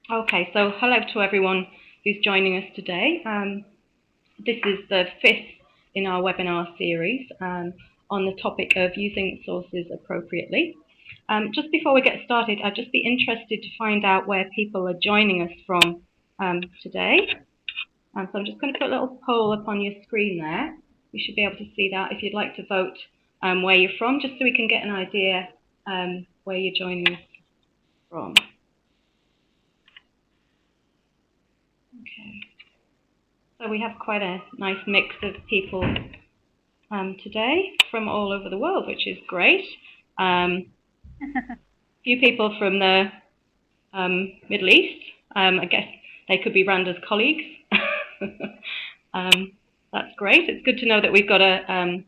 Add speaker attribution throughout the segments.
Speaker 1: Okay, so hello to everyone who's joining us today. This is the fifth in our webinar series on the topic of using sources appropriately. Just before we get started, I'd just be interested to find out where people are joining us from today. So I'm just going to put a little poll up on your screen there. You should be able to see that if you'd like to vote where you're from, just so we can get an idea where you're joining us from. Okay. So we have quite a nice mix of people today from all over the world, which is great. A few people from the Middle East. I guess they could be Randa's colleagues. That's great. It's good to know that we've got a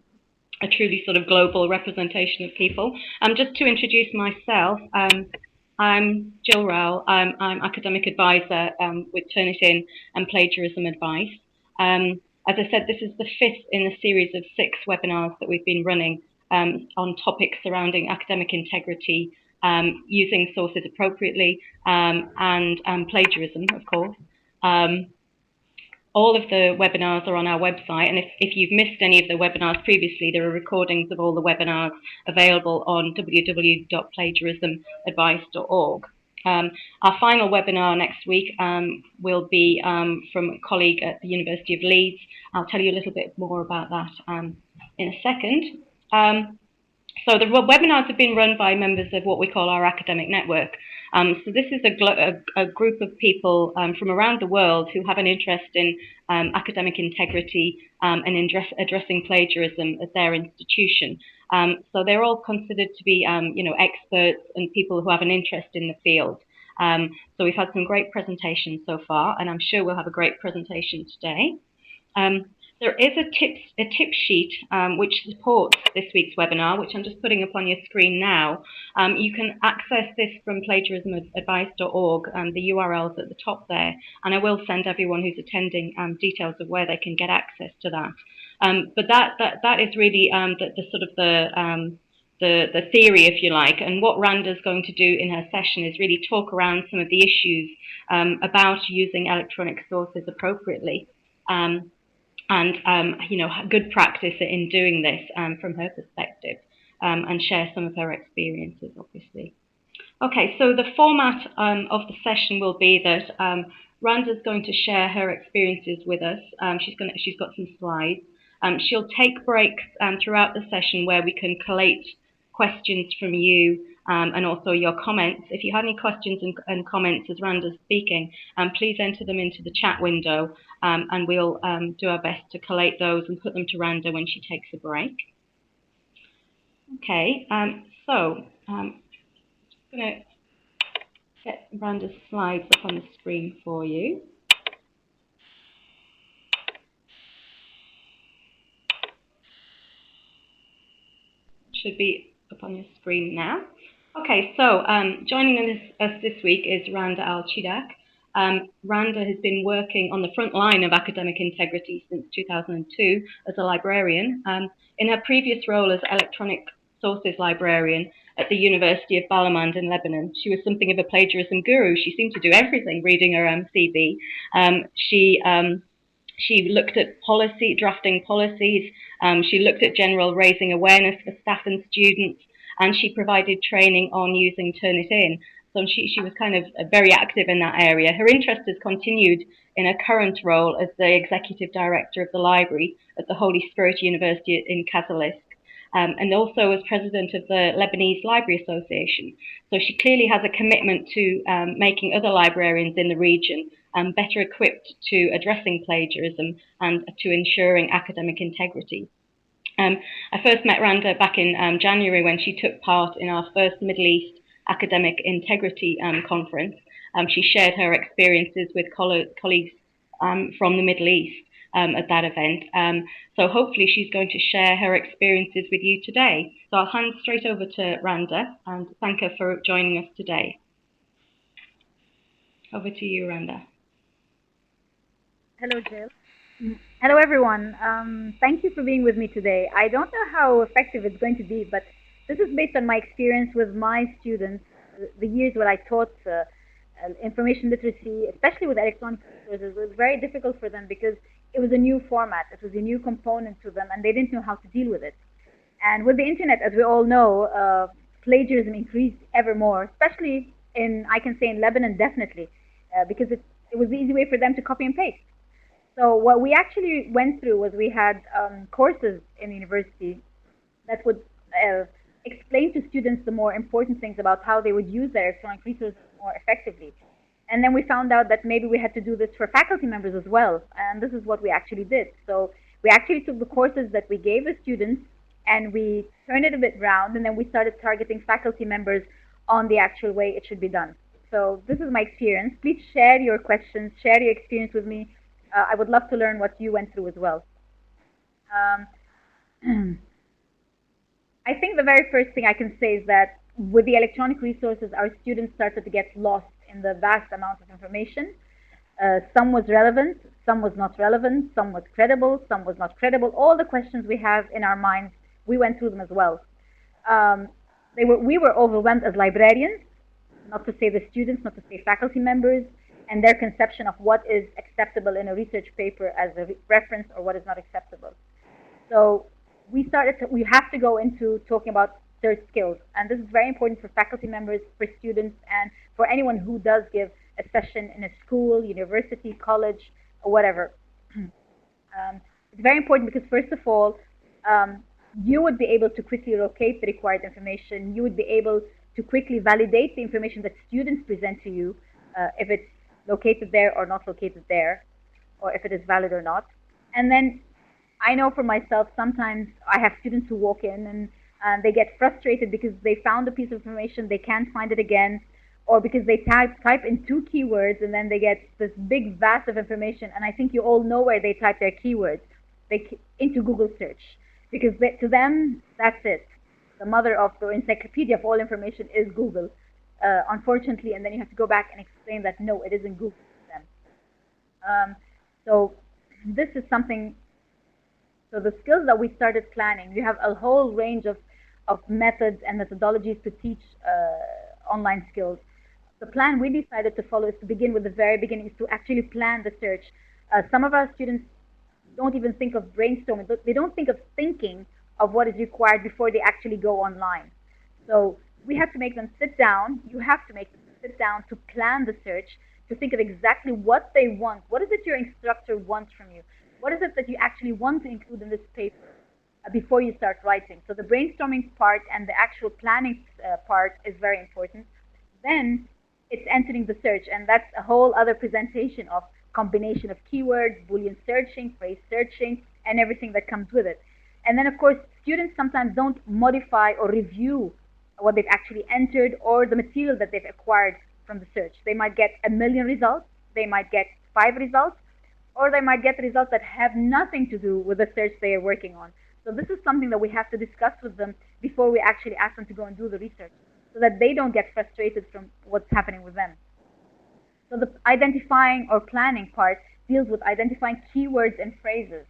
Speaker 1: truly sort of global representation of people. Just to introduce myself, I'm Jill Rowell. I'm academic advisor with Turnitin and Plagiarism Advice. As I said, this is the fifth in a series of 6 webinars that we've been running on topics surrounding academic integrity, using sources appropriately, and plagiarism, of course. All of the webinars are on our website, and if you've missed any of the webinars previously, there are recordings of all the webinars available on www.plagiarismadvice.org. Our final webinar next week will be from a colleague at the University of Leeds. I'll tell you a little bit more about that in a second. So the webinars have been run by members of what we call our academic network. So this is a group of people from around the world who have an interest in academic integrity and addressing plagiarism at their institution. So they're all considered to be, experts and people who have an interest in the field. So we've had some great presentations so far, and I'm sure we'll have a great presentation today. There is a tip sheet which supports this week's webinar, which I'm just putting up on your screen now. You can access this from plagiarismadvice.org, the URL's at the top there, and I will send everyone who's attending details of where they can get access to that. But that is really the sort of the theory, if you like, and what Randa's going to do in her session is really talk around some of the issues about using electronic sources appropriately. Good practice in doing this from her perspective, and share some of her experiences, obviously. Okay, so the format of the session will be that Randa's going to share her experiences with us. She's got some slides. She'll take breaks throughout the session where we can collate questions from you and also your comments. If you have any questions and comments as Randa's speaking, please enter them into the chat window, and we'll do our best to collate those and put them to Randa when she takes a break. Okay, so I'm just going to get Randa's slides up on the screen for you. Should be up on your screen now. Okay, so joining us this week is Randa Al-Chidiac. Randa has been working on the front line of academic integrity since 2002 as a librarian. In her previous role as electronic sources librarian at the University of Balamand in Lebanon, she was something of a plagiarism guru. She seemed to do everything, reading her CV. She looked at drafting policies. She looked at general raising awareness for staff and students, and she provided training on using Turnitin. So she was kind of very active in that area. Her interest has continued in her current role as the executive director of the library at the Holy Spirit University in Kasilik, and also as president of the Lebanese Library Association. So she clearly has a commitment to making other librarians in the region better equipped to addressing plagiarism and to ensuring academic integrity. I first met Randa back in January when she took part in our first Middle East Academic Integrity Conference. She shared her experiences with colleagues from the Middle East at that event. So hopefully she's going to share her experiences with you today. So I'll hand straight over to Randa and thank her for joining us today. Over to you, Randa.
Speaker 2: Hello, Jill. Hello, everyone. Thank you for being with me today. I don't know how effective it's going to be, but this is based on my experience with my students, the years when I taught information literacy, especially with electronic resources, was very difficult for them because it was a new format, it was a new component to them, and they didn't know how to deal with it. And with the internet, as we all know, plagiarism increased ever more, especially in, I can say, in Lebanon, definitely, because it was the easy way for them to copy and paste. So what we actually went through was we had courses in the university that would uh, explain to students the more important things about how they would use their electronic resources more effectively. And then we found out that maybe we had to do this for faculty members as well. And this is what we actually did. So we actually took the courses that we gave the students and we turned it a bit round, and then we started targeting faculty members on the actual way it should be done. So this is my experience. Please share your questions, share your experience with me. I would love to learn what you went through as well. Um, I think the very first thing I can say is that with the electronic resources, our students started to get lost in the vast amount of information. Some was relevant, some was not relevant, some was credible, some was not credible. All the questions we have in our minds, we went through them as well. Um, we were overwhelmed as librarians, not to say the students, not to say faculty members, and their conception of what is acceptable in a research paper as a reference or what is not acceptable. So we have to go into talking about search skills. And this is very important for faculty members, for students, and for anyone who does give a session in a school, university, college, or whatever. It's very important because, first of all, you would be able to quickly locate the required information. You would be able to quickly validate the information that students present to you, if it's located there or not located there, or if it is valid or not. And then I know for myself, sometimes I have students who walk in and they get frustrated because they found a piece of information, they can't find it again, or because they type in 2 keywords and then they get this big vast of information. And I think you all know where they type their keywords, into Google search, because to them, that's it. The mother of the encyclopedia of all information is Google, unfortunately, and then you have to go back and explain that no, it isn't Google to them. So this is something. So the skills that we started planning, we have a whole range of methods and methodologies to teach online skills. The plan we decided to follow is to begin with the very beginning, is to actually plan the search. Some of our students don't even think of brainstorming. They don't think of thinking of what is required before they actually go online. So we have to make them sit down. You have to make them sit down to plan the search, to think of exactly what they want. What is it your instructor wants from you? What is it that you actually want to include in this paper before you start writing? So the brainstorming part and the actual planning part is very important. Then it's entering the search, and that's a whole other presentation of combination of keywords, Boolean searching, phrase searching, and everything that comes with it. And then, of course, students sometimes don't modify or review what they've actually entered or the material that they've acquired from the search. They might get 1 million results, they might get 5 results, or they might get results that have nothing to do with the search they are working on. So this is something that we have to discuss with them before we actually ask them to go and do the research, so that they don't get frustrated from what's happening with them. So the identifying or planning part deals with identifying keywords and phrases.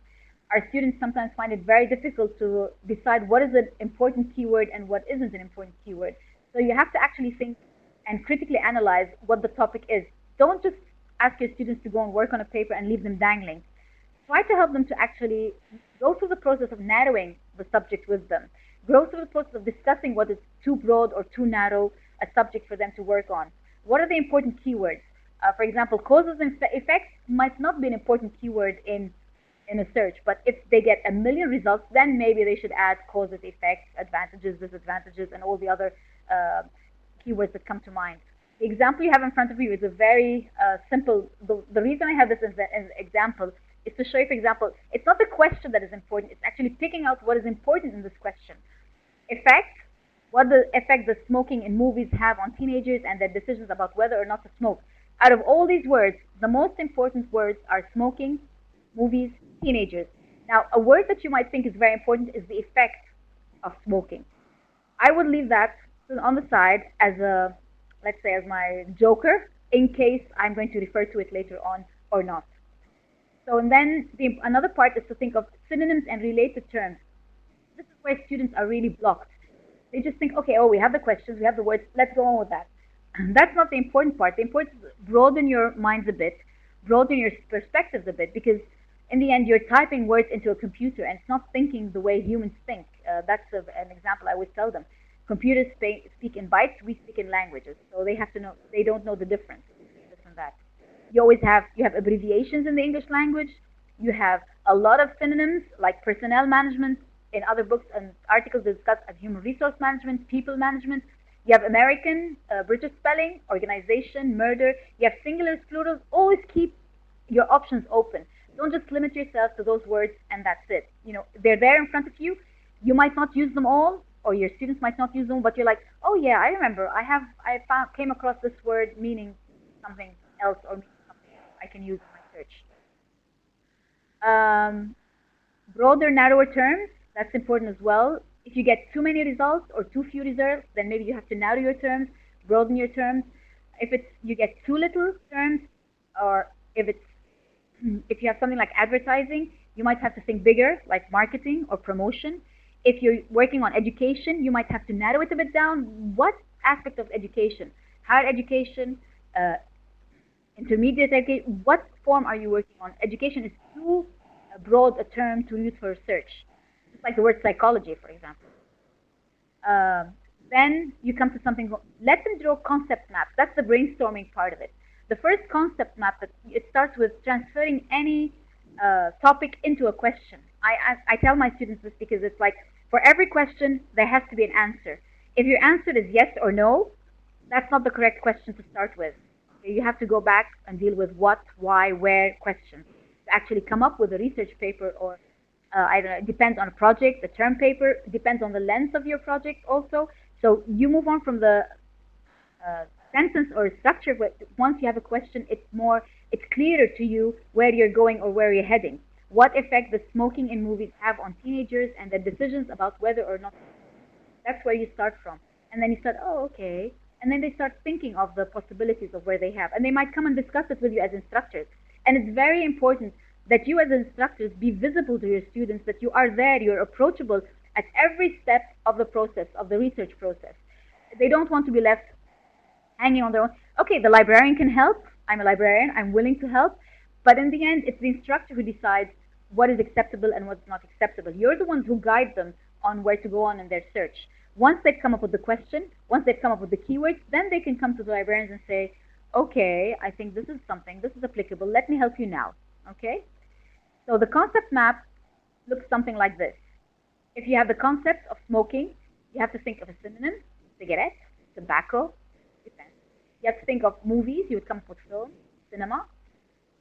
Speaker 2: Our students sometimes find it very difficult to decide what is an important keyword and what isn't an important keyword. So you have to actually think and critically analyze what the topic is. Don't just ask your students to go and work on a paper and leave them dangling. Try to help them to actually go through the process of narrowing the subject with them. Go through the process of discussing what is too broad or too narrow a subject for them to work on. What are the important keywords? For example, causes and effects might not be an important keyword in a search, but if they get 1 million results, then maybe they should add causes, effects, advantages, disadvantages, and all the other keywords that come to mind. The example you have in front of you is a very simple. The reason I have this as an example is to show you, for example, it's not the question that is important, it's actually picking out what is important in this question. Effect, what the effect does smoking in movies have on teenagers and their decisions about whether or not to smoke. Out of all these words, the most important words are smoking, movies, teenagers. Now, a word that you might think is very important is the effect of smoking. I would leave that on the side as a, let's say, as my joker, in case I'm going to refer to it later on or not. So, and then another part is to think of synonyms and related terms. This is where students are really blocked. They just think, okay, oh, we have the questions, we have the words, let's go on with that. That's not the important part. The important is broaden your minds a bit, broaden your perspectives a bit, because in the end, you're typing words into a computer and it's not thinking the way humans think. That's an example I always tell them. Computers speak in bytes, we speak in languages, so they have to know. They don't know the difference. This and that. You have abbreviations in the English language. You have a lot of synonyms like personnel management in other books and articles discussed as human resource management, people management. You have American, British spelling, organization, murder. You have singulars, plurals. Always keep your options open. Don't just limit yourself to those words and that's it. They're there in front of you. You might not use them all, or your students might not use them, but you're like, oh yeah, I remember. Came across this word meaning something else, or meaning something else. I can use in my search. Broader, narrower terms, that's important as well. If you get too many results or too few results, then maybe you have to narrow your terms, broaden your terms. If you get too little terms, or if you have something like advertising, you might have to think bigger, like marketing or promotion. If you're working on education, you might have to narrow it a bit down. What aspect of education? Higher education, intermediate education, what form are you working on? Education is too broad a term to use for research, just like the word psychology, for example. Then you come to something, let them draw concept maps. That's the brainstorming part of it. The first concept map, it starts with transferring any topic into a question. I tell my students this because it's like, for every question, there has to be an answer. If your answer is yes or no, that's not the correct question to start with. You have to go back and deal with what, why, where questions to actually come up with a research paper, or I don't know, it depends on a project, the term paper, it depends on the length of your project also. So you move on from the sentence or structure, but once you have a question, it's clearer to you where you're going or where you're heading. What effect does smoking in movies have on teenagers and their decisions about whether or not? That's where you start from. And then you start, oh, okay. And then they start thinking of the possibilities of where they have. And they might come and discuss it with you as instructors. And it's very important that you as instructors be visible to your students, that you are there, you're approachable at every step of the process, of the research process. They don't want to be left hanging on their own. Okay, the librarian can help. I'm a librarian. I'm willing to help. But in the end, it's the instructor who decides what is acceptable and what's not acceptable. You're the ones who guide them on where to go on in their search. Once they've come up with the question, once they've come up with the keywords, then they can come to the librarians and say, okay, I think this is something, this is applicable, let me help you now, okay? So the concept map looks something like this. If you have the concept of smoking, you have to think of a synonym, cigarette, tobacco, depends. You have to think of movies, you would come up with film, cinema,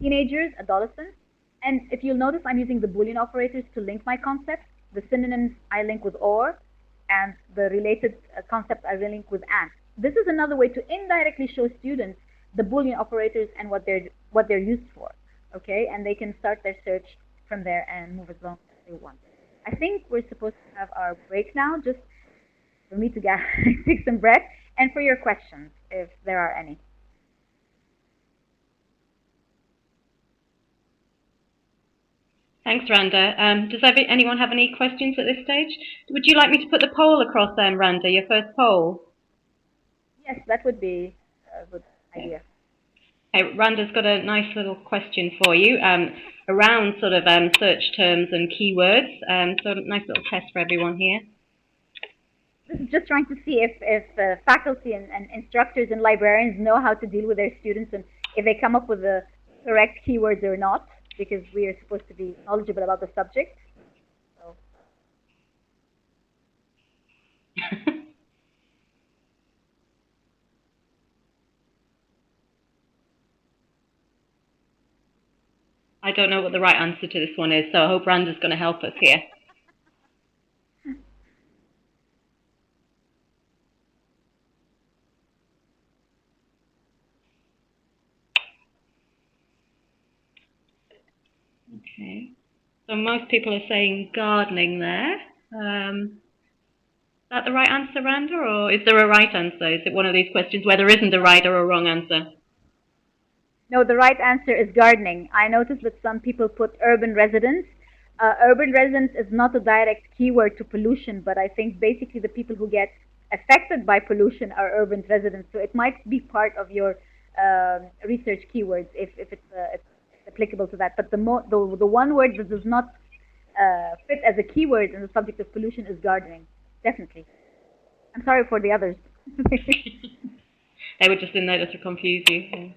Speaker 2: teenagers, adolescents, and if you'll notice, I'm using the Boolean operators to link my concepts. The synonyms I link with or, and the related concepts I link with and. This is another way to indirectly show students the Boolean operators and what they're used for, okay? And they can start their search from there and move as long as they want. I think we're supposed to have our break now, just for me to take some breath, and for your questions, if there are any.
Speaker 1: Thanks, Randa. Does anyone have any questions at this stage? Would you like me to put the poll across then, Randa, your first poll?
Speaker 2: Yes, that would be a good idea.
Speaker 1: Okay, Randa's got a nice little question for you around sort of search terms and keywords. So a nice little test for everyone here.
Speaker 2: This is just trying to see if faculty and instructors and librarians know how to deal with their students and if they come up with the correct keywords or not, because we are supposed to be knowledgeable about the subject. So.
Speaker 1: I don't know what the right answer to this one is, so I hope Randa's going to help us here. Okay, so most people are saying gardening there. Is that the right answer, Randa, or is there a right answer? Is it one of these questions where there isn't a right or a wrong answer?
Speaker 2: No, the right answer is gardening. I noticed that some people put urban residence. Urban residence is not a direct keyword to pollution, but I think basically the people who get affected by pollution are urban residents. So it might be part of your research keywords if it's applicable to that. But the one word that does not fit as a keyword in the subject of pollution is gardening. Definitely. I'm sorry for the others.
Speaker 1: They were just in there just to confuse you. Yeah.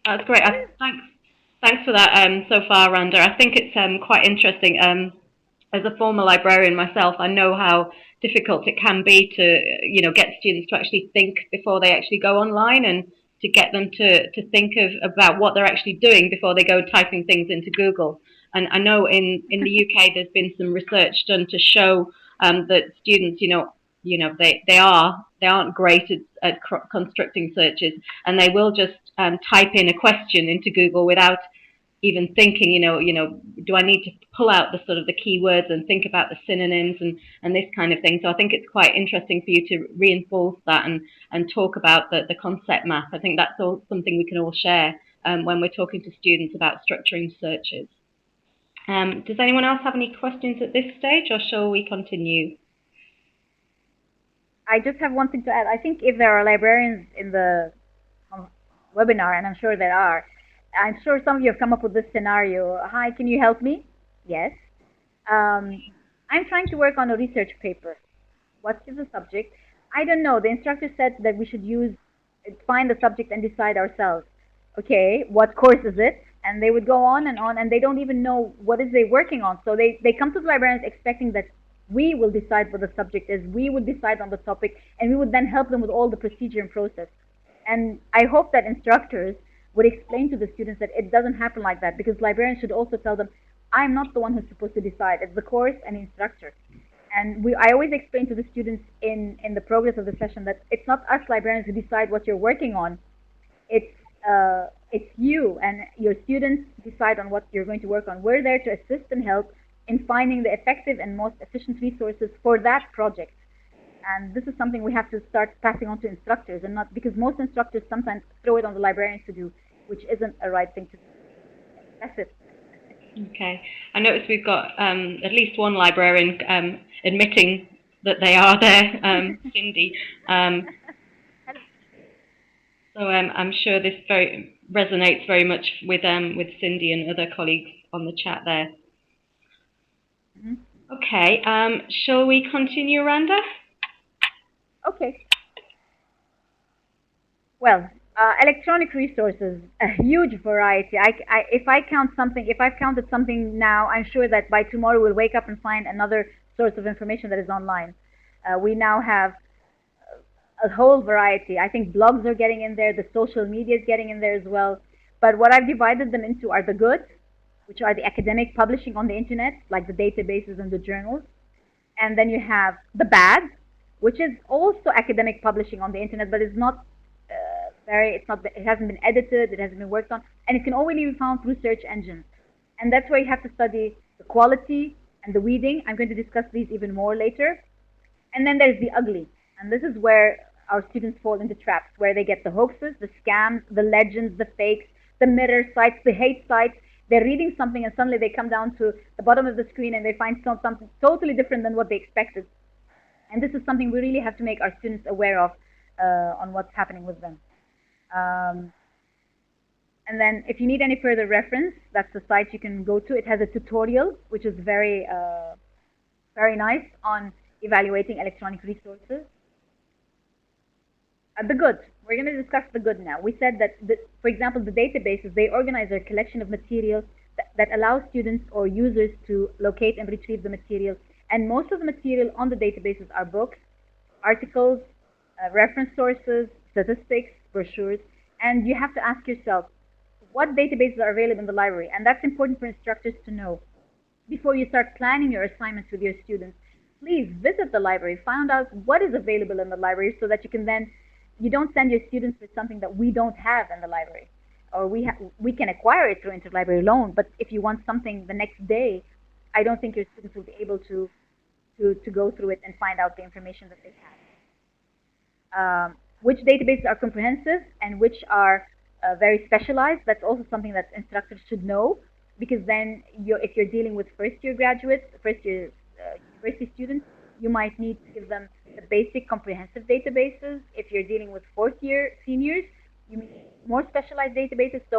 Speaker 1: That's great. Thanks for that so far, Randa. I think it's quite interesting. As a former librarian myself, I know how difficult it can be to get students to actually think before they actually go online, and to get them to think about what they're actually doing before they go typing things into Google. And I know in the UK there's been some research done to show that students, they aren't great at constructing searches, and they will just type in a question into Google without even thinking, do I need to pull out the sort of the keywords and think about the synonyms and this kind of thing. So I think it's quite interesting for you to reinforce that and talk about the concept map. I think that's all something we can all share when we're talking to students about structuring searches. Does anyone else have any questions at this stage, or shall we continue?
Speaker 2: I just have one thing to add. I think if there are librarians in the webinar, and I'm sure there are, I'm sure some of you have come up with this scenario. Hi, can you help me? Yes. I'm trying to work on a research paper. What is the subject? I don't know. The instructor said that we should find the subject and decide ourselves. Okay, what course is it? And they would go on, and they don't even know what is they working on. So they come to the librarians expecting that we will decide what the subject is, we would decide on the topic, and we would then help them with all the procedure and process. And I hope that instructors would explain to the students that it doesn't happen like that, because librarians should also tell them, I'm not the one who's supposed to decide. It's the course and the instructor. And I always explain to the students in the progress of the session that it's not us librarians who decide what you're working on. It's you and your students decide on what you're going to work on. We're there to assist and help in finding the effective and most efficient resources for that project. And this is something we have to start passing on to instructors, and not because most instructors sometimes throw it on the librarians to do, which isn't a right thing to do. That's it.
Speaker 1: Okay. I notice we've got at least one librarian admitting that they are there, Cindy. So I'm sure this resonates very much with Cindy and other colleagues on the chat there. Mm-hmm. Okay. Shall we continue, Randa?
Speaker 2: Okay. Well, electronic resources, a huge variety. If I've counted something now, I'm sure that by tomorrow we'll wake up and find another source of information that is online. We now have a whole variety. I think blogs are getting in there, the social media is getting in there as well. But what I've divided them into are the good, which are the academic publishing on the internet, like the databases and the journals. And then you have the bad, which is also academic publishing on the internet, but it's not it hasn't been edited, it hasn't been worked on, and it can only be found through search engines. And that's why you have to study the quality and the weeding. I'm going to discuss these even more later. And then there's the ugly, and this is where our students fall into traps, where they get the hoaxes, the scams, the legends, the fakes, the mirror sites, the hate sites. They're reading something and suddenly they come down to the bottom of the screen and they find something totally different than what they expected. And this is something we really have to make our students aware of on what's happening with them. And then if you need any further reference, that's the site you can go to. It has a tutorial, which is very, very nice on evaluating electronic resources. The good. We're going to discuss the good now. We said that, for example, the databases, they organize a collection of materials that allows students or users to locate and retrieve the material. And most of the material on the databases are books, articles, reference sources, statistics, brochures. And you have to ask yourself, what databases are available in the library? And that's important for instructors to know. Before you start planning your assignments with your students, please visit the library, find out what is available in the library so that you can then, you don't send your students with something that we don't have in the library. Or we can acquire it through interlibrary loan, but if you want something the next day, I don't think your students will be able to go through it and find out the information that they have. Which databases are comprehensive and which are very specialized. That's also something that instructors should know, because then if you're dealing with first-year graduates, first-year university students, You might need to give them the basic comprehensive databases. If you're dealing with fourth year seniors, you need more specialized databases. So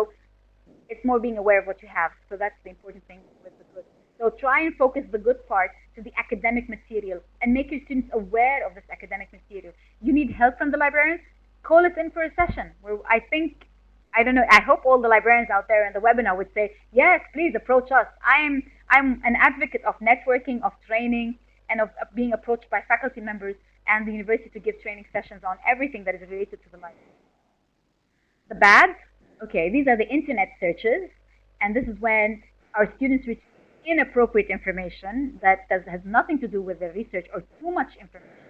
Speaker 2: it's more being aware of what you have. So that's the important thing with the good. So try and focus the good part to the academic material and make your students aware of this academic material. You need help from the librarians? Call us in for a session where I don't know, I hope all the librarians out there in the webinar would say, yes, please approach us. I'm an advocate of networking, of training, and of being approached by faculty members and the university to give training sessions on everything that is related to the library. The bad, okay, these are the internet searches, and this is when our students reach inappropriate information that has nothing to do with their research or too much information.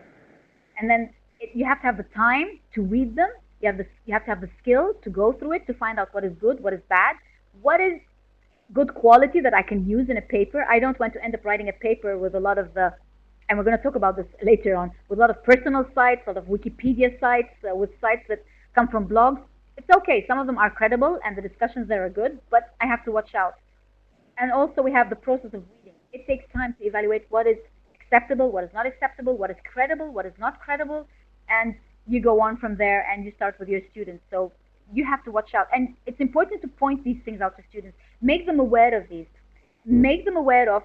Speaker 2: And then you have to have the time to read them. You have to have the skill to go through it to find out what is good, what is bad, what is good quality that I can use in a paper. I don't want to end up writing a paper with a lot of and we're going to talk about this later on, with a lot of personal sites, a lot of Wikipedia sites, with sites that come from blogs. It's okay. Some of them are credible and the discussions there are good, but I have to watch out. And also we have the process of reading. It takes time to evaluate what is acceptable, what is not acceptable, what is credible, what is not credible, and you go on from there and you start with your students. So you have to watch out. And it's important to point these things out to students. Make them aware of these. Make them aware of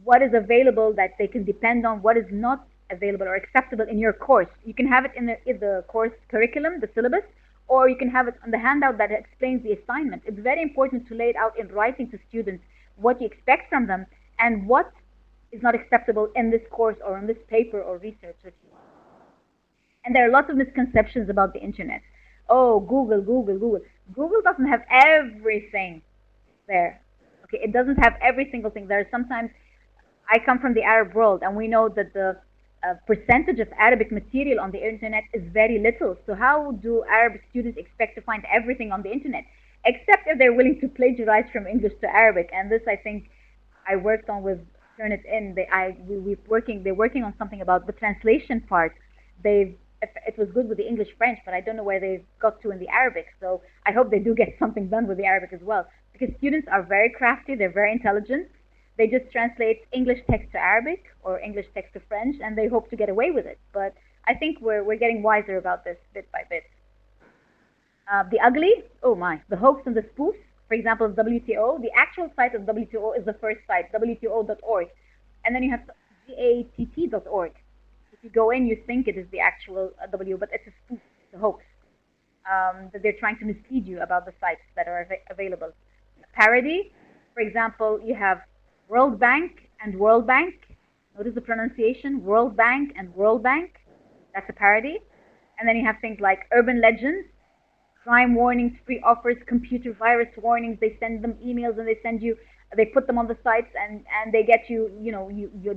Speaker 2: what is available that they can depend on, what is not available or acceptable in your course. You can have it in the course curriculum, the syllabus, or you can have it on the handout that explains the assignment. It's very important to lay it out in writing to students what you expect from them and what is not acceptable in this course or in this paper or research that you want. And there are lots of misconceptions about the internet. Oh, Google. Google doesn't have everything there. Okay, it doesn't have every single thing. There are sometimes, I come from the Arab world, and we know that the percentage of Arabic material on the internet is very little. So how do Arab students expect to find everything on the internet? Except if they're willing to plagiarize from English to Arabic. And this, I think, I worked on with Turnitin. They're working on something about the translation part. It was good with the English French, but I don't know where they've got to in the Arabic. So I hope they do get something done with the Arabic as well. Because students are very crafty, they're very intelligent. They just translate English text to Arabic or English text to French, and they hope to get away with it. But I think we're getting wiser about this bit by bit. The ugly, oh my, the hoax and the spoof. For example, WTO, the actual site of WTO is the first site, WTO.org. And then you have GATT.org. If you go in, you think it is the actual W, but it's a spoof, it's a hoax. That they're trying to mislead you about the sites that are available. Parody, for example, you have World Bank and World Bank. Notice the pronunciation, World Bank and World Bank. That's a parody. And then you have things like urban legends, crime warnings, free offers, computer virus warnings. They send them emails and they put them on the sites and they get you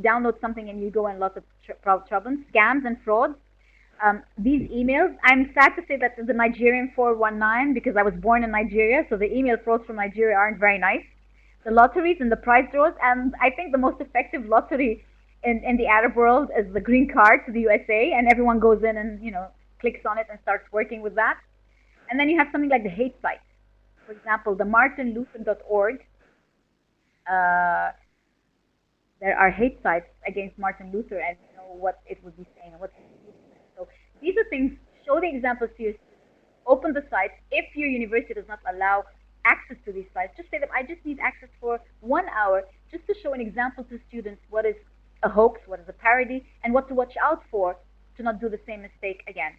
Speaker 2: download something and you go in lots of trouble. Scams and frauds. These emails, I'm sad to say that the Nigerian 419, because I was born in Nigeria, so the email frauds from Nigeria aren't very nice. The lotteries and the prize draws, and I think the most effective lottery in the Arab world is the green card to the USA, and everyone goes in and clicks on it and starts working with that. And then you have something like the hate sites. For example, the martinluther.org. There are hate sites against Martin Luther, and what it would be saying and what it would be saying. So these are things. Show the examples to your students. Open the sites. If your university does not allow access to these sites, just say that I just need access for 1 hour just to show an example to students what is a hoax, what is a parody, and what to watch out for to not do the same mistake again.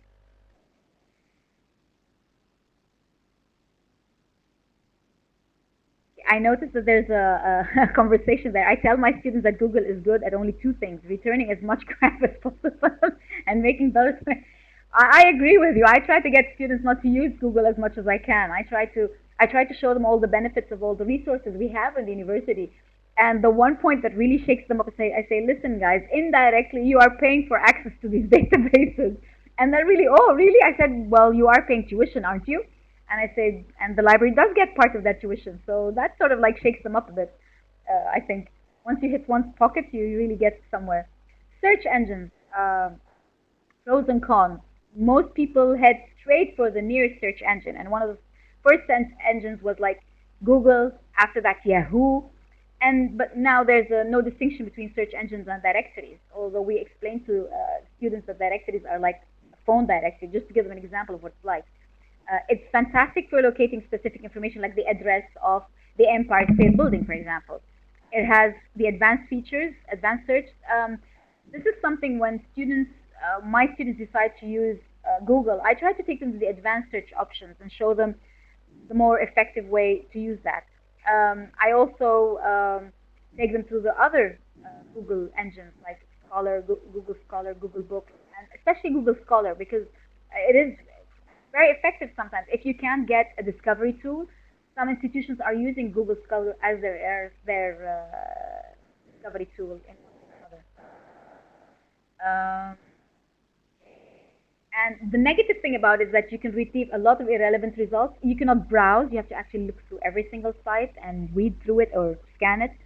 Speaker 2: I noticed that there's a conversation there. I tell my students that Google is good at only two things: returning as much crap as possible and making those. I agree with you. I try to get students not to use Google as much as I can. I try to show them all the benefits of all the resources we have in the university. And the one point that really shakes them up, I say, listen, guys, indirectly you are paying for access to these databases. And they're really, oh, really? I said, well, you are paying tuition, aren't you? And I said, and the library does get part of that tuition. So that sort of like shakes them up a bit. I think once you hit one's pocket, you really get somewhere. Search engines, pros and cons. Most people head straight for the nearest search engine. And one of the first engines was like Google, after that Yahoo. But now there's no distinction between search engines and directories, although we explain to students that directories are like a phone directory, just to give them an example of what it's like. It's fantastic for locating specific information like the address of the Empire State Building, for example. It has the advanced features, advanced search. This is something when students, my students decide to use Google, I try to take them to the advanced search options and show them the more effective way to use that. I also take them to the other Google engines like Scholar, Google Scholar, Google Books, and especially Google Scholar, because it is very effective sometimes. If you can get a discovery tool, some institutions are using Google Scholar as their discovery tool in one or other. And the negative thing about it is that you can receive a lot of irrelevant results. You cannot browse. You have to actually look through every single site and read through it or scan it.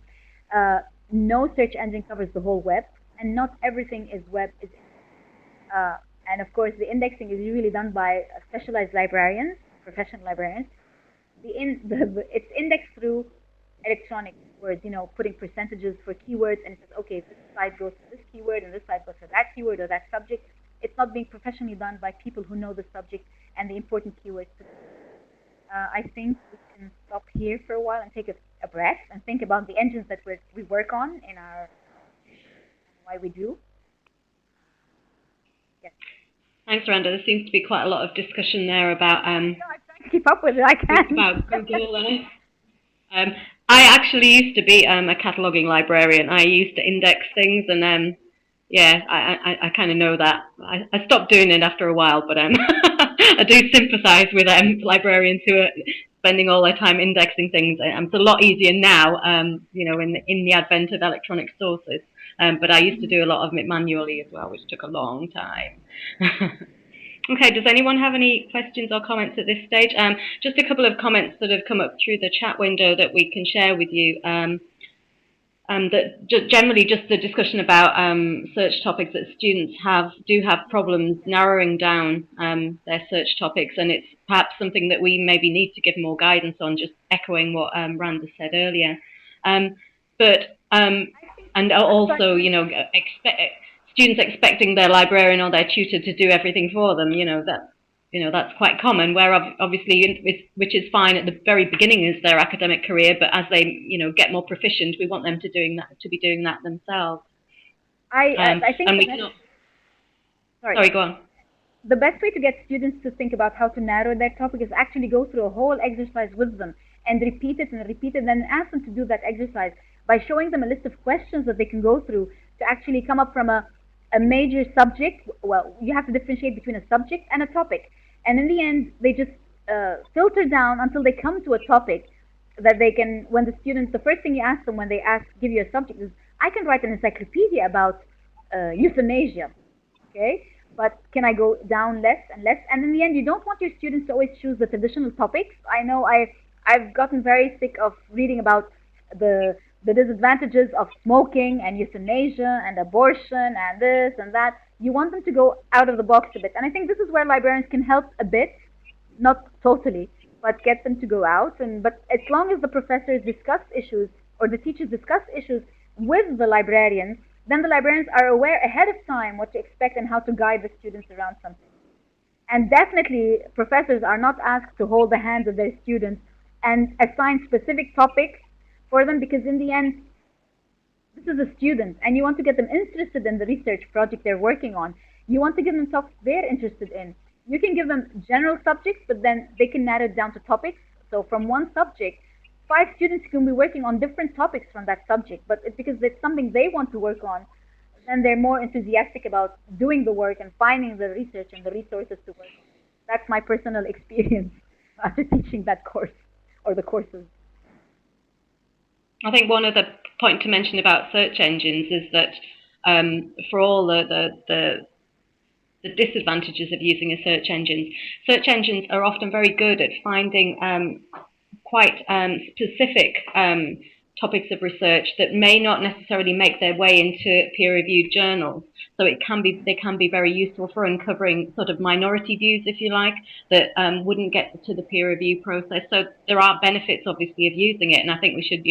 Speaker 2: No search engine covers the whole web, and not everything is web. And of course, the indexing is usually done by specialized librarians, professional librarians. It's indexed through electronic words, putting percentages for keywords, and it says, okay, this site goes to this keyword, and this site goes to that keyword or that subject. It's not being professionally done by people who know the subject and the important keywords. I think we can stop here for a while and take a breath and think about the engines that we work on in our and why we do. Yes.
Speaker 1: Thanks, Randa. There seems to be quite a lot of discussion there about.
Speaker 2: No, I'm trying to keep up with it. I can't.
Speaker 1: About Google. I actually used to be a cataloging librarian. I used to index things, and yeah, I kind of know that. I stopped doing it after a while, but I do sympathise with librarians who are spending all their time indexing things. It's a lot easier now, in the advent of electronic sources. But I used to do a lot of it manually as well, which took a long time. Okay, does anyone have any questions or comments at this stage? Just a couple of comments that have come up through the chat window that we can share with you. That generally just the discussion about search topics that students do have problems narrowing down their search topics, and it's perhaps something that we maybe need to give more guidance on, just echoing what Randa said earlier. And also, students expecting their librarian or their tutor to do everything for them, that's quite common, where obviously, which is fine at the very beginning of their academic career, but as they, get more proficient, we want them to be doing that themselves.
Speaker 2: I think.
Speaker 1: And we cannot. Sorry, go on.
Speaker 2: The best way to get students to think about how to narrow their topic is actually go through a whole exercise with them and repeat it and repeat it, and ask them to do that exercise by showing them a list of questions that they can go through to actually come up from a major subject. Well, you have to differentiate between a subject and a topic. And in the end, they just filter down until they come to a topic that they can, when the students, the first thing you ask them when they give you a subject is, I can write an encyclopedia about euthanasia, okay? But can I go down less and less? And in the end, you don't want your students to always choose the traditional topics. I know I've gotten very sick of reading about the disadvantages of smoking and euthanasia and abortion and this and that. You want them to go out of the box a bit. And I think this is where librarians can help a bit, not totally, but get them to go out. But as long as the professors discuss issues or the teachers discuss issues with the librarians, then the librarians are aware ahead of time what to expect and how to guide the students around something. And definitely, professors are not asked to hold the hands of their students and assign specific topics for them, because in the end, this is a student, and you want to get them interested in the research project they're working on. You want to give them topics they're interested in. You can give them general subjects, but then they can narrow it down to topics. So from one subject, 5 students can be working on different topics from that subject, but it's because it's something they want to work on, then they're more enthusiastic about doing the work and finding the research and the resources to work on. That's my personal experience after teaching that course, or the courses.
Speaker 1: I think one other point to mention about search engines is that for all the disadvantages of using a search engines are often very good at finding quite specific topics of research that may not necessarily make their way into peer-reviewed journals. So they can be very useful for uncovering sort of minority views, if you like, that wouldn't get to the peer review process. So there are benefits, obviously, of using it, and I think we should,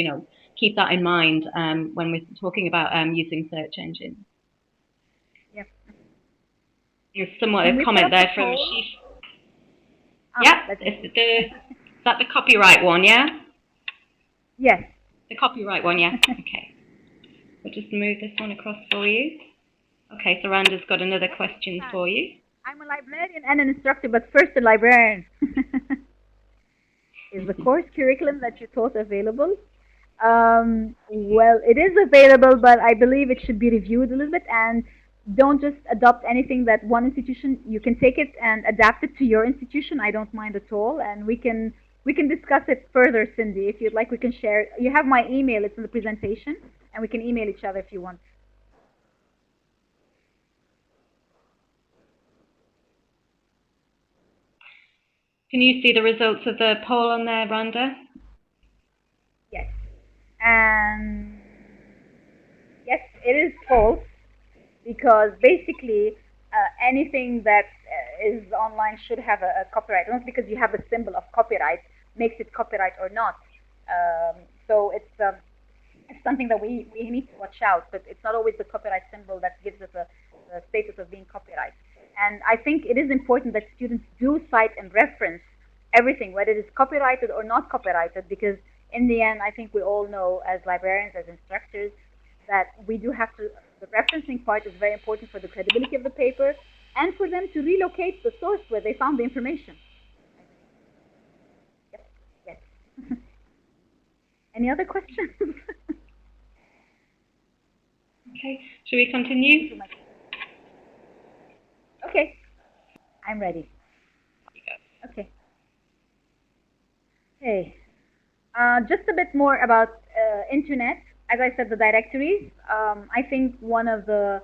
Speaker 1: keep that in mind when we're talking about using search engines.
Speaker 2: Yep.
Speaker 1: There's somewhat a comment there from Shif. Yeah, is that the copyright one, yeah?
Speaker 2: Yes.
Speaker 1: The copyright one, yeah. Okay. We'll just move this one across for you. Okay, so Randa's got another question for you.
Speaker 2: I'm a librarian and an instructor, but first a librarian. Is the course curriculum that you taught available? Well, it is available, but I believe it should be reviewed a little bit, and don't just adopt anything that one institution. You can take it and adapt it to your institution. I don't mind at all, and we can discuss it further, Cindy. If you'd like, we can share. You have my email. It's in the presentation, and we can email each other if you want.
Speaker 1: Can you see the results of the poll on there, Randa?
Speaker 2: Yes. And yes, it is false, because basically anything that is online should have a copyright. Not because you have a symbol of copyright makes it copyright or not. So it's something that we need to watch out, but it's not always the copyright symbol that gives it a status of being copyright. And I think it is important that students do cite and reference everything, whether it is copyrighted or not copyrighted, because in the end, I think we all know as librarians, as instructors, that we do have to, the referencing part is very important for the credibility of the paper and for them to relocate the source where they found the information. Yes, yes. Any other questions?
Speaker 1: Okay, should we continue?
Speaker 2: Okay, I'm ready. Okay. Hey, just a bit more about internet. As I said, the directories. I think one of the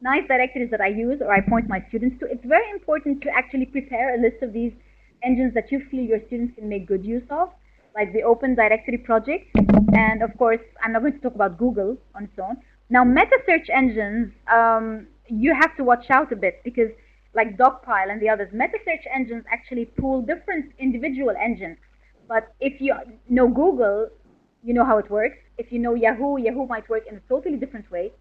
Speaker 2: nice directories that I use or I point my students to, it's very important to actually prepare a list of these engines that you feel your students can make good use of, like the Open Directory Project. And of course, I'm not going to talk about Google on its own. Now, meta-search engines, you have to watch out a bit, because like Dogpile and the others, meta-search engines actually pool different individual engines. But if you know Google, you know how it works. If you know Yahoo, Yahoo might work in a totally different way.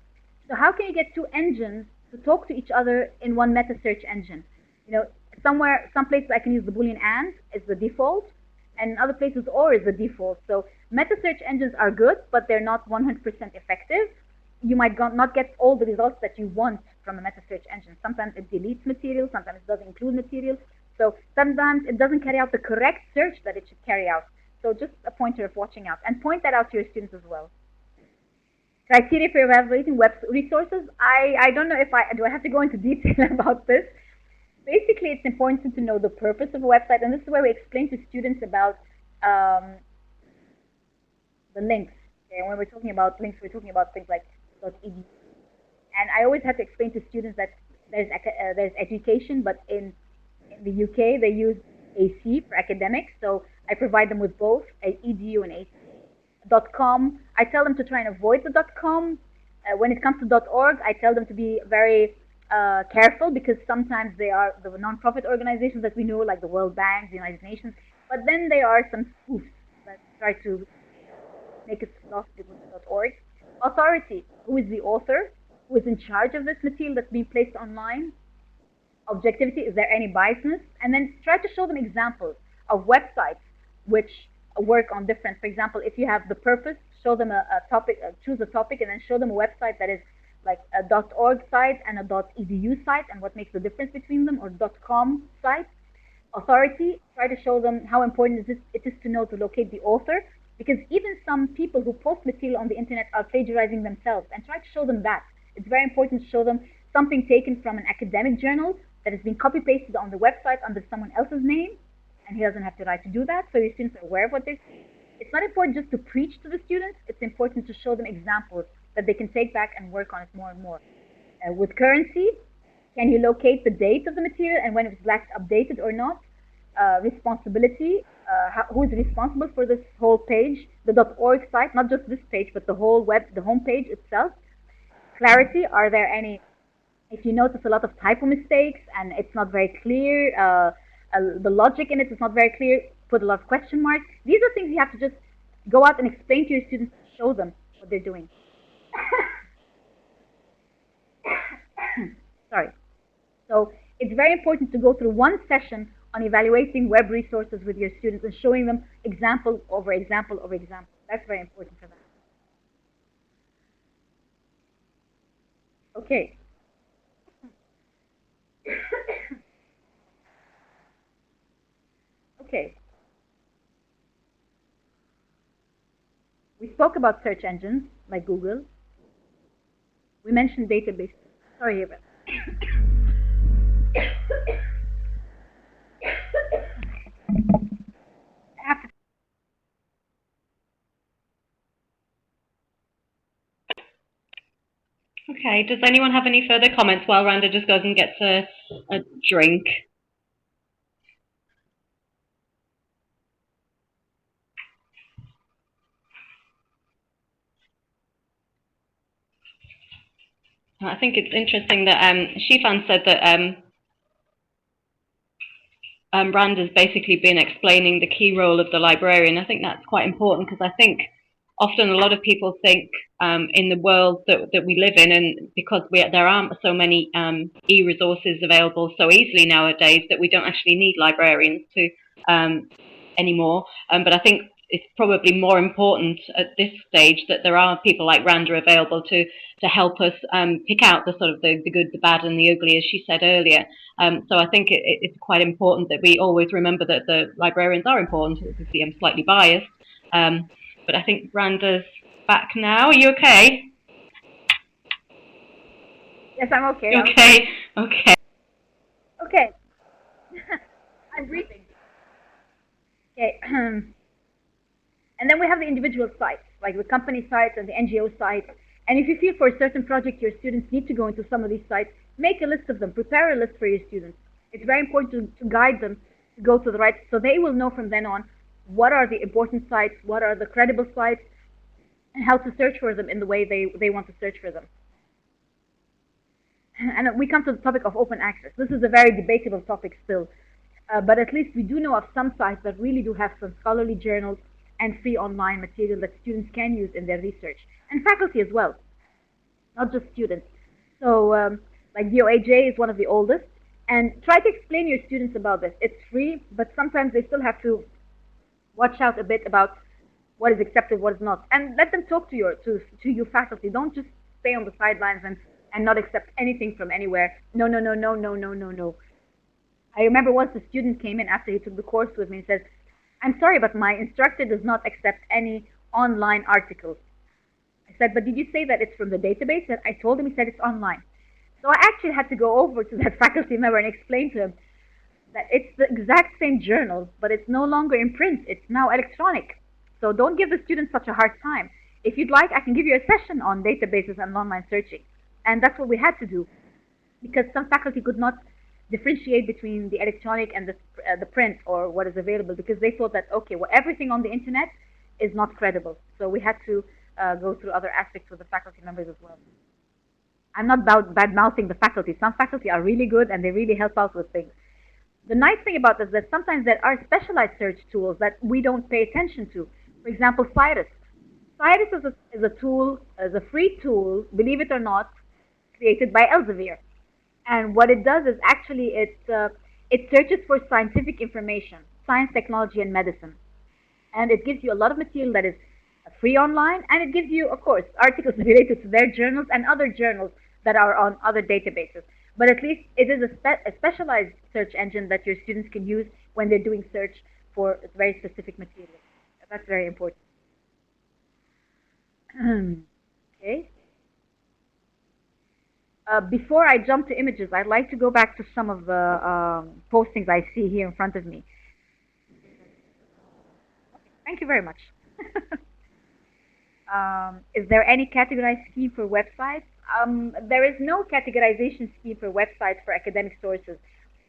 Speaker 2: So how can you get two engines to talk to each other in one meta-search engine? You know, some places I can use the Boolean AND is the default, and in other places OR is the default. So meta-search engines are good, but they're not 100% effective. You might not get all the results that you want from a meta-search engine. Sometimes it deletes material, sometimes it doesn't include material. So sometimes it doesn't carry out the correct search that it should carry out. So just a pointer of watching out, and point that out to your students as well. Criteria for evaluating web resources. I don't know if do I have to go into detail about this. Basically, it's important to know the purpose of a website, and this is where we explain to students about the links. Okay? And when we're talking about links, we're talking about things like .edu. And I always have to explain to students that there's education, but in the UK they use AC for academics, so I provide them with both edu and AC. .com, I tell them to try and avoid the .com. When it comes to .org, I tell them to be very careful, because sometimes they are the non-profit organizations that we know, like the World Bank, the United Nations, but then there are some spoofs that try to make it lost with .org. Authority, who is the author, who is in charge of this material that's being placed online. Objectivity, is there any biasness? And then try to show them examples of websites which work on different, for example, if you have the purpose, show them a topic, choose a topic, and then show them a website that is like a .org site and a .edu site, and what makes the difference between them, or .com site. Authority, try to show them how important it is to know to locate the author, because even some people who post material on the internet are plagiarizing themselves, and try to show them that. It's very important to show them something taken from an academic journal that has been copy-pasted on the website under someone else's name, and he doesn't have the right to do that, so your students are aware of what they're saying. It's not important just to preach to the students, it's important to show them examples that they can take back and work on it more and more. With currency, can you locate the date of the material and when it was last updated or not? Responsibility, who is responsible for this whole page, the .org site, not just this page, but the whole the home page itself. Clarity, are there any, if you notice a lot of typo mistakes and it's not very clear, the logic in it is not very clear, put a lot of question marks. These are things you have to just Go out and explain to your students, show them what they're doing. Sorry. So it's very important to go through one session on evaluating web resources with your students and showing them example over example over example. That's very important for them. Okay. Okay. We spoke about search engines like Google. We mentioned databases. Sorry about
Speaker 1: Okay, does anyone have any further comments while Randa just goes and gets a drink? I think it's interesting that Shifan said that Randa's basically been explaining the key role of the librarian. I think that's quite important because I think often a lot of people think in the world that we live in, and because there aren't so many e-resources available so easily nowadays, that we don't actually need librarians to anymore. But I think it's probably more important at this stage that there are people like Randa available to help us pick out the sort of the good, the bad, and the ugly, as she said earlier. So I think it's quite important that we always remember that the librarians are important. Obviously, I'm slightly biased, but I think Randa's back now. Are you okay?
Speaker 2: Yes, I'm okay.
Speaker 1: Okay. Okay.
Speaker 2: Okay. I'm breathing. Okay. And then we have the individual sites, like the company sites and the NGO sites. And if you feel for a certain project your students need to go into some of these sites, make a list of them. Prepare a list for your students. It's very important to guide them to go to the right, so they will know from then on what are the important sites, what are the credible sites, and how to search for them in the way they want to search for them. And we come to the topic of open access. This is a very debatable topic still, but at least we do know of some sites that really do have some scholarly journals and free online material that students can use in their research, and faculty as well, not just students. So like DOAJ is one of the oldest, and try to explain your students about this. It's free, but sometimes they still have to watch out a bit about what is accepted, what is not, and let them talk to your faculty. Don't just stay on the sidelines and not accept anything from anywhere. No, no, no, no, no, no, no, no. I remember once a student came in after he took the course with me and says, "I'm sorry, but my instructor does not accept any online articles." I said, "But did you say that it's from the database?" And I told him, he said it's online. So I actually had to go over to that faculty member and explain to him that it's the exact same journal, but it's no longer in print. It's now electronic. So don't give the students such a hard time. If you'd like, I can give you a session on databases and online searching. And that's what we had to do, because some faculty could not differentiate between the electronic and the print or what is available, because they thought that, okay, well, everything on the internet is not credible. So we had to go through other aspects with the faculty members as well. I'm not bad-mouthing the faculty. Some faculty are really good and they really help out with things. The nice thing about this is that sometimes there are specialized search tools that we don't pay attention to. For example, Cyrus. Cyrus is a tool, is a free tool, believe it or not, created by Elsevier. And what it does is actually it searches for scientific information, science, technology, and medicine. And it gives you a lot of material that is free online, and it gives you, of course, articles related to their journals and other journals that are on other databases. But at least it is a specialized search engine that your students can use when they're doing search for very specific material. That's very important. Okay. Before I jump to images, I'd like to go back to some of the postings I see here in front of me. Thank you very much. Is there any categorized scheme for websites? There is no categorization scheme for websites for academic sources.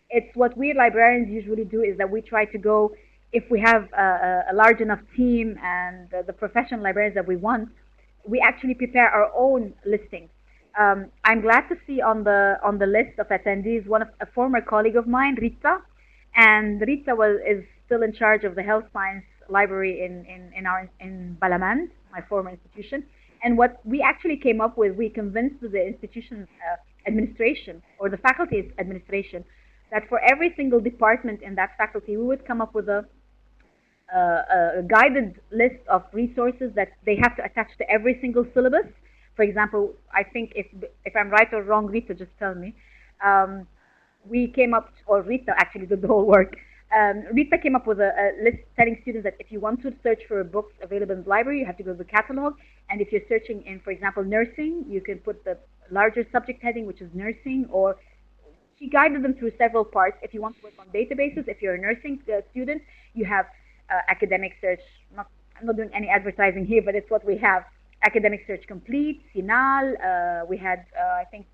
Speaker 2: It's what we librarians usually do is that we try to go, if we have a large enough team and the professional librarians that we want, we actually prepare our own listings. I'm glad to see on the list of attendees a former colleague of mine, Rita, and Rita is still in charge of the health science library in Balamand, my former institution. And what we actually came up with, we convinced the institution's administration or the faculty's administration that for every single department in that faculty, we would come up with a guided list of resources that they have to attach to every single syllabus. For example, I think if I'm right or wrong, Rita, just tell me. We came up, or Rita actually did the whole work. Rita came up with a list telling students that if you want to search for books available in the library, you have to go to the catalog. And if you're searching in, for example, nursing, you can put the larger subject heading, which is nursing, or she guided them through several parts. If you want to work on databases, if you're a nursing student, you have academic search. I'm not doing any advertising here, but it's what we have. Academic search complete, Sinal, we had, I think,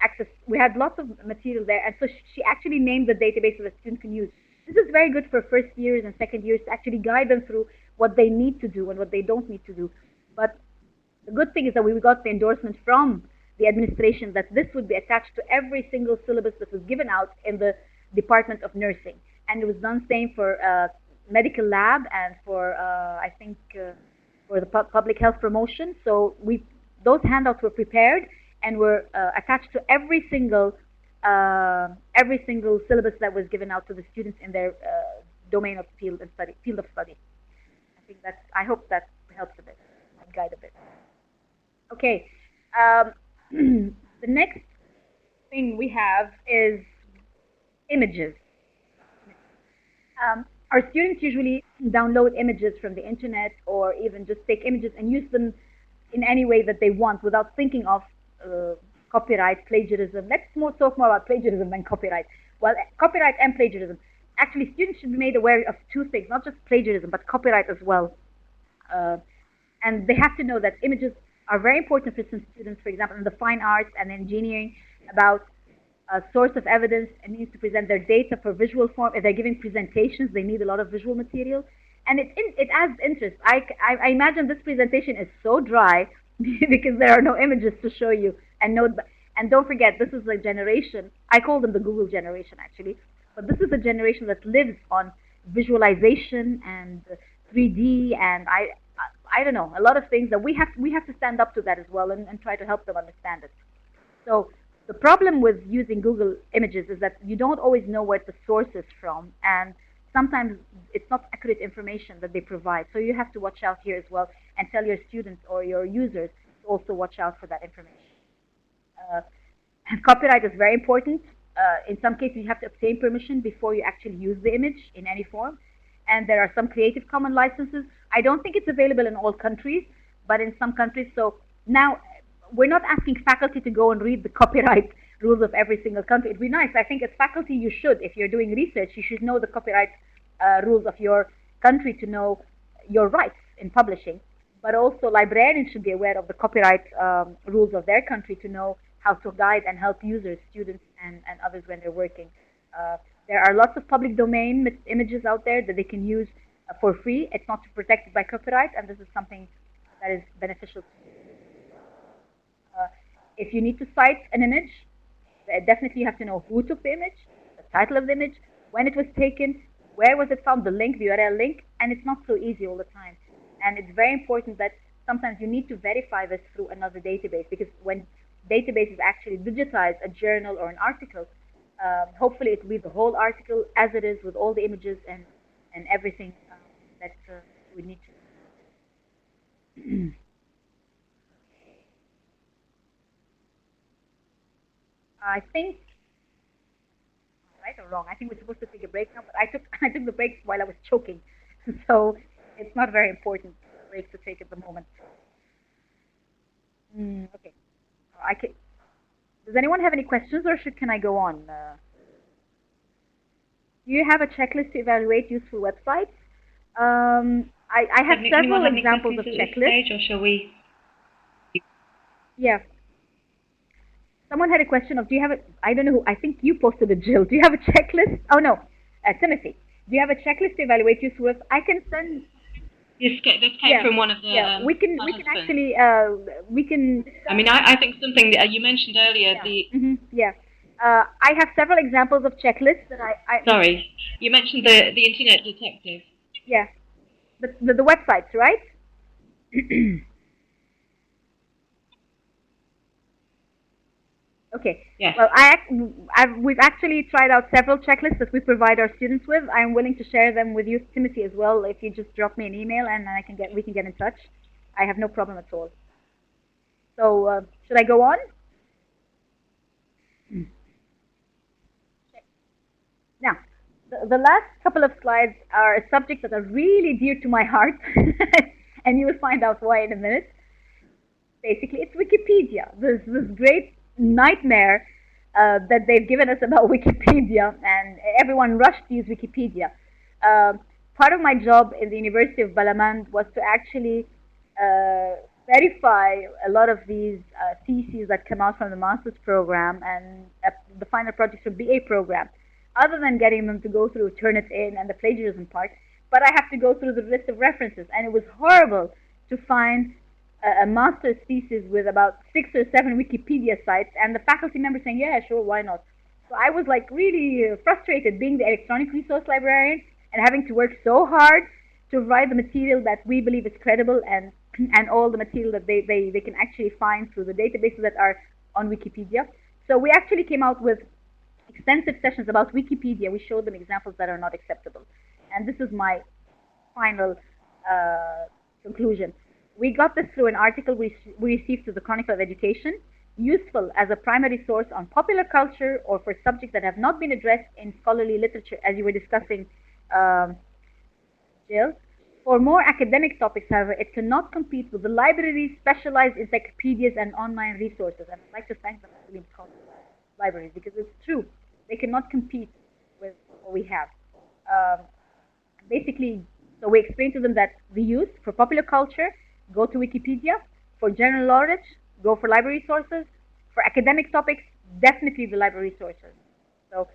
Speaker 2: access, we had lots of material there. And so she actually named the database that a student can use. This is very good for first years and second years to actually guide them through what they need to do and what they don't need to do. But the good thing is that we got the endorsement from the administration that this would be attached to every single syllabus that was given out in the Department of Nursing. And it was done same for medical lab and for, I think, for the public health promotion. So those handouts were prepared and were attached to every single syllabus that was given out to the students in their domain of field of study. I hope that helps a bit, and guide a bit. Okay, the next thing we have is images. Our students usually download images from the internet or even just take images and use them in any way that they want without thinking of copyright, plagiarism. Let's talk more about plagiarism than copyright. Well, copyright and plagiarism. Actually, students should be made aware of two things, not just plagiarism, but copyright as well. And they have to know that images are very important for some students, for example, in the fine arts and engineering, about a source of evidence and needs to present their data for visual form. If they're giving presentations, they need a lot of visual material. And it adds interest. I imagine this presentation is so dry because there are no images to show you. And don't forget, this is a generation, I call them the Google generation actually, but this is a generation that lives on visualization and 3D and I don't know, a lot of things that we have to stand up to that as well and try to help them understand it. So the problem with using Google Images is that you don't always know where the source is from, and sometimes it's not accurate information that they provide. So you have to watch out here as well and tell your students or your users to also watch out for that information. And copyright is very important. In some cases, you have to obtain permission before you actually use the image in any form. And there are some Creative Commons licenses. I don't think it's available in all countries, but in some countries. So now we're not asking faculty to go and read the copyright rules of every single country. It'd be nice. I think as faculty, you should, if you're doing research, you should know the copyright rules of your country to know your rights in publishing. But also librarians should be aware of the copyright rules of their country to know how to guide and help users, students, and others when they're working. There are lots of public domain images out there that they can use for free. It's not protected by copyright, and this is something that is beneficial to you. If you need to cite an image, definitely you have to know who took the image, the title of the image, when it was taken, where was it found, the link, the URL link, and it's not so easy all the time. And it's very important that sometimes you need to verify this through another database, because when databases actually digitize a journal or an article, hopefully it will be the whole article as it is with all the images and everything that we need to. I think, right or wrong, I think we're supposed to take a break now, but I took the break while I was choking, so it's not very important break to take at the moment. Okay, does anyone have any questions, or can I go on? Do you have a checklist to evaluate useful websites? I have several examples of checklists.
Speaker 1: Or shall we?
Speaker 2: Yeah. Someone had a question of, do you have I don't know who, I think you posted it, Jill. Do you have a checklist? Oh no, Timothy. Do you have a checklist to evaluate useful websites? I can send.
Speaker 1: This came from one of the.
Speaker 2: Yeah, we can actually we can.
Speaker 1: I mean, I think something that you mentioned earlier.
Speaker 2: Yeah. I have several examples of checklists that I.
Speaker 1: Sorry, you mentioned the Internet Detective.
Speaker 2: Yeah. the websites, right? Okay.
Speaker 1: Yes.
Speaker 2: Well, we've actually tried out several checklists that we provide our students with. I'm willing to share them with you, Timothy, as well. If you just drop me an email and we can get in touch. I have no problem at all. So should I go on? Now, the last couple of slides are subjects that are really dear to my heart, and you will find out why in a minute. Basically, it's Wikipedia. This great nightmare that they've given us about Wikipedia, and everyone rushed to use Wikipedia. Part of my job in the University of Balamand was to actually verify a lot of these theses that come out from the master's program and the final projects from BA program, other than getting them to go through Turnitin and the plagiarism part. But I have to go through the list of references, and it was horrible to find a master's thesis with about 6 or 7 Wikipedia sites, and the faculty member saying, yeah, sure, why not? So I was like really frustrated being the electronic resource librarian and having to work so hard to provide the material that we believe is credible and all the material that they can actually find through the databases that are on Wikipedia. So we actually came out with extensive sessions about Wikipedia. We showed them examples that are not acceptable. And this is my final conclusion. We got this through an article we received through the Chronicle of Education, useful as a primary source on popular culture or for subjects that have not been addressed in scholarly literature, as you were discussing, Jill. For more academic topics, however, it cannot compete with the libraries, specialized encyclopedias, and online resources. And I'd like to thank the Muslim libraries because it's true. They cannot compete with what we have. Basically, so we explained to them that the use for popular culture, go to Wikipedia. For general knowledge, go for library sources. For academic topics, definitely the library sources. So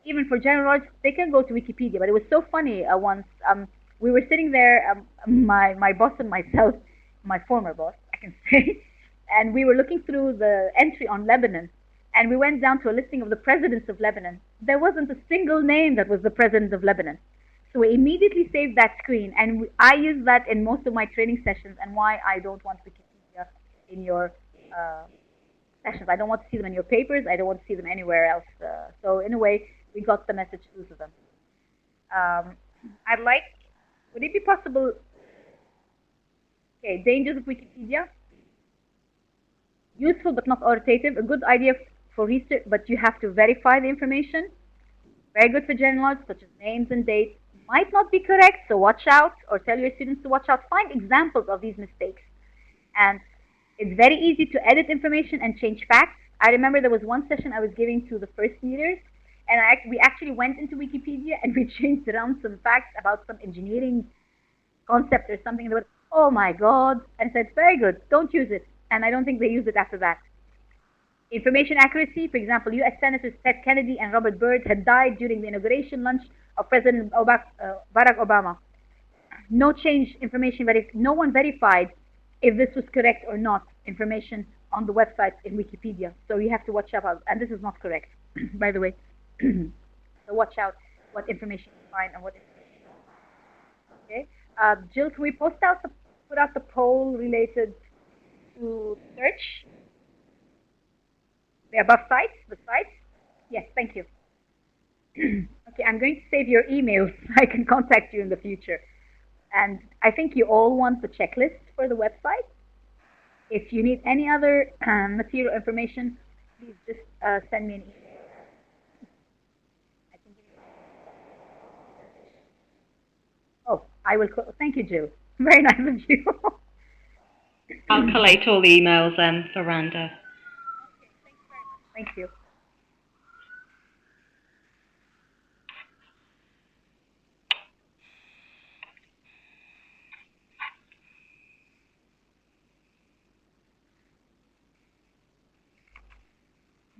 Speaker 2: even for general knowledge, they can go to Wikipedia. But it was so funny once. We were sitting there, my boss and myself, my former boss, I can say, and we were looking through the entry on Lebanon, and we went down to a listing of the presidents of Lebanon. There wasn't a single name that was the president of Lebanon. So we immediately saved that screen, and I use that in most of my training sessions, and why I don't want Wikipedia in your sessions. I don't want to see them in your papers. I don't want to see them anywhere else. So in a way, we got the message through to them. Would it be possible? Okay, dangers of Wikipedia. Useful but not authoritative. A good idea for research, but you have to verify the information. Very good for general knowledge, such as names and dates. Might not be correct, so watch out, or tell your students to watch out. Find examples of these mistakes. And it's very easy to edit information and change facts. I remember there was one session I was giving to the first years, and we actually went into Wikipedia and we changed around some facts about some engineering concept or something. And they were, oh my God. And I said, very good, don't use it. And I don't think they used it after that. Information accuracy, for example, U.S. Senators Ted Kennedy and Robert Byrd had died during the inauguration lunch of President Barack Obama. No change information, no one verified if this was correct or not, information on the website in Wikipedia. So you have to watch out, and this is not correct, by the way. So watch out what information you find and what information you find. Okay. Jill, can we put out the poll related to search? The above sites, the sites? Yes, thank you. Okay, I'm going to save your emails so I can contact you in the future. And I think you all want the checklist for the website. If you need any other material information, please just send me an email. Oh, I will. Thank you, Jill. Very nice of you.
Speaker 1: I'll collate all the emails then for Randa.
Speaker 2: Thank you.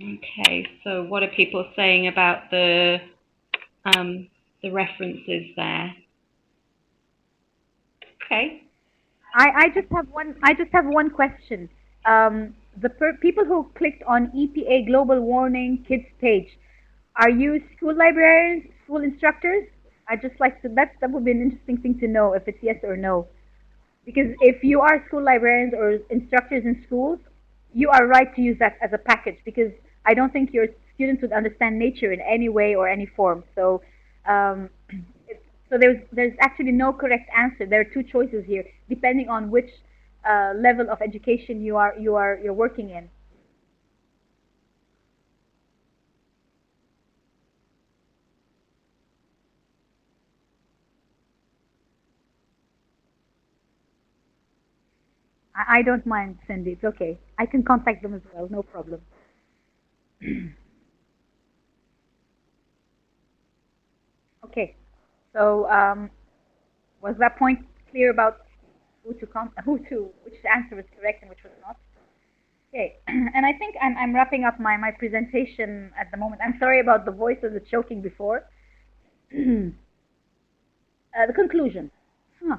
Speaker 1: Okay, so what are people saying about the references there? Okay.
Speaker 2: I just have one question. The people who clicked on EPA Global Warning Kids page, are you school librarians, school instructors? I'd just like to, that would be an interesting thing to know if it's yes or no. Because if you are school librarians or instructors in schools, you are right to use that as a package because I don't think your students would understand nature in any way or any form. So, um, so there's actually no correct answer. There are two choices here, depending on which level of education you're working in. I don't mind, Cindy. It's okay. I can contact them as well. No problem. Okay. So was that point clear about which answer was correct and which was not? Okay. And I think I'm wrapping up my presentation at the moment. I'm sorry about the voice of the choking before. The conclusion. Huh.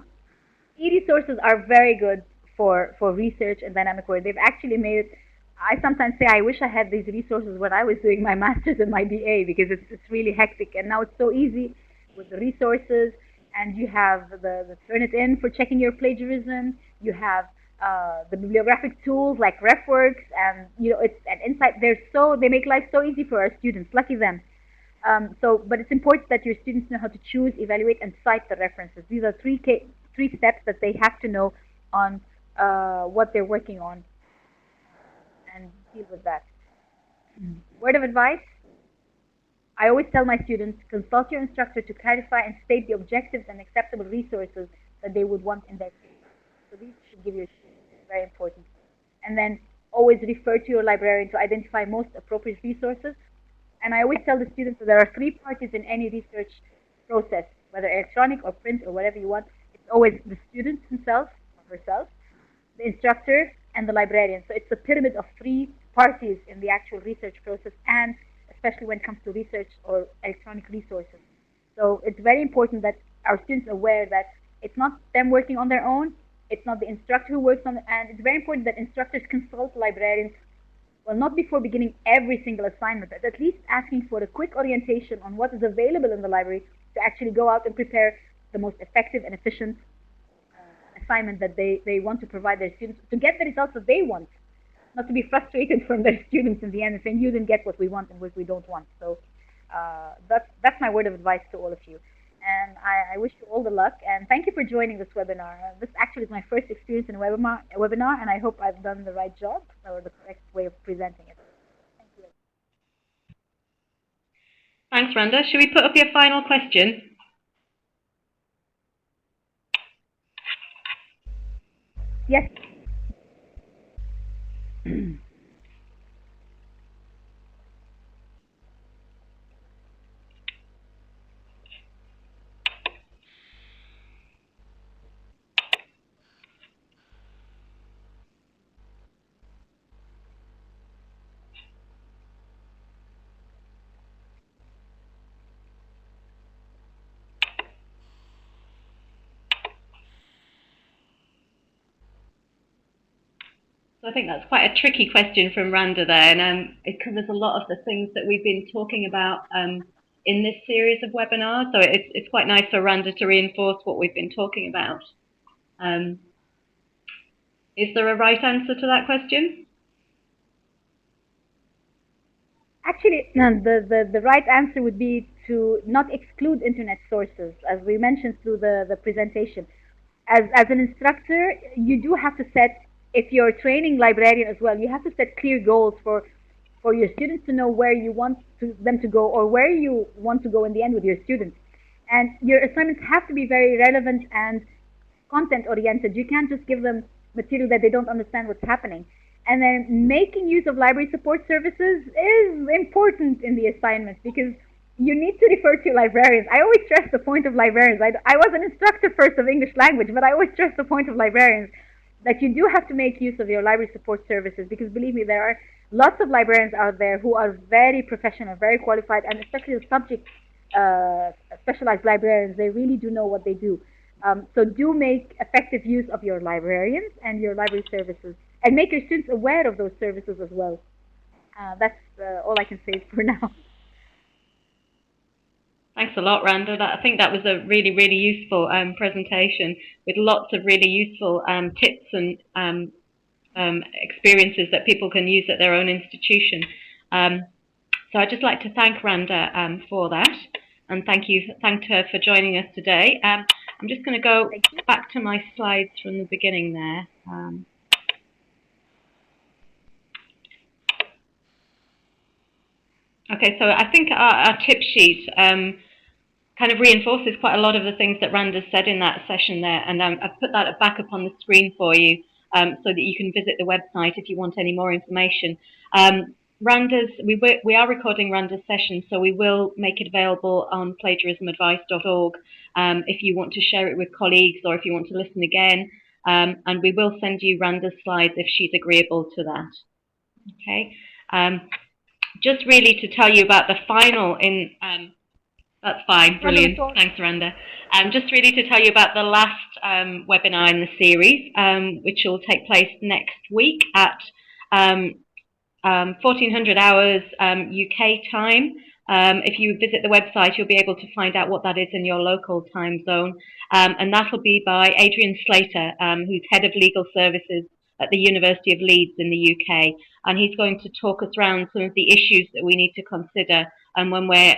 Speaker 2: E-resources are very good for research and dynamic work. They've actually made it. I sometimes say I wish I had these resources when I was doing my master's and my BA because it's really hectic, and now it's so easy with the resources, and you have the Turnitin for checking your plagiarism. You have the bibliographic tools like RefWorks, and it's an insight. They make life so easy for our students. Lucky them. But it's important that your students know how to choose, evaluate, and cite the references. These are three steps that they have to know on what they're working on and deal with that. Word of advice: I always tell my students, consult your instructor to clarify and state the objectives and acceptable resources that they would want in their paper. So these should give your students, very important. And then always refer to your librarian to identify most appropriate resources. And I always tell the students that there are three parties in any research process, whether electronic or print or whatever you want. It's always the student himself or herself, the instructor, and the librarian. So it's a pyramid of three parties in the actual research process, and especially when it comes to research or electronic resources. So it's very important that our students are aware that it's not them working on their own, it's not the instructor who works on it, and it's very important that instructors consult librarians, well, not before beginning every single assignment, but at least asking for a quick orientation on what is available in the library to actually go out and prepare the most effective and efficient assignment that they want to provide their students to get the results that they want, not to be frustrated from their students in the end and saying you didn't get what we want and what we don't want. So that's my word of advice to all of you. And I wish you all the luck, and thank you for joining this webinar. This actually is my first experience in a webinar, and I hope I've done the right job or the correct way of presenting it. Thank you.
Speaker 1: Thanks, Randa. Should we put up your final question?
Speaker 2: Yes.
Speaker 1: So I think that's quite a tricky question from Randa there, and it covers a lot of the things that we've been talking about in this series of webinars. So it's quite nice for Randa to reinforce what we've been talking about. Is there a right answer to that question?
Speaker 2: Actually, no, the right answer would be to not exclude internet sources, as we mentioned through the presentation. As an instructor, you do have to set, if you're training librarian as well, you have to set clear goals for your students to know where you want them to go or where you want to go in the end with your students. And your assignments have to be very relevant and content oriented. You can't just give them material that they don't understand what's happening. And then making use of library support services is important in the assignment because you need to refer to librarians. I always stress the point of librarians. I was an instructor first of English language, but I always stress the point of librarians that you do have to make use of your library support services because believe me, there are lots of librarians out there who are very professional, very qualified, and especially the subject specialized librarians, they really do know what they do. So do make effective use of your librarians and your library services, and make your students aware of those services as well. That's all I can say for now.
Speaker 1: Thanks a lot, Randa. I think that was a really, really useful presentation with lots of really useful tips and experiences that people can use at their own institution. So I'd just like to thank Randa for that, and thanked her for joining us today. I'm just going to go back to my slides from the beginning there. Okay, so I think our tip sheet kind of reinforces quite a lot of the things that Randa said in that session there, and I've put that back up on the screen for you so that you can visit the website if you want any more information. We are recording Randa's session, so we will make it available on plagiarismadvice.org if you want to share it with colleagues or if you want to listen again, and we will send you Randa's slides if she's agreeable to that. Okay. Just really to tell you about the final in, that's fine, brilliant, thanks Randa. Just really to tell you about the last webinar in the series, which will take place next week at 1400 hours UK time. If you visit the website, you'll be able to find out what that is in your local time zone. And that'll be by Adrian Slater, who's Head of Legal Services at the University of Leeds in the UK. And he's going to talk us around some of the issues that we need to consider when we're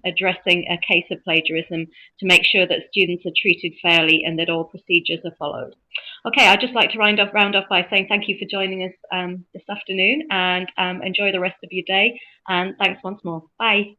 Speaker 1: addressing a case of plagiarism to make sure that students are treated fairly and that all procedures are followed. Okay, I'd just like to round off by saying thank you for joining us this afternoon, and enjoy the rest of your day, and thanks once more. Bye.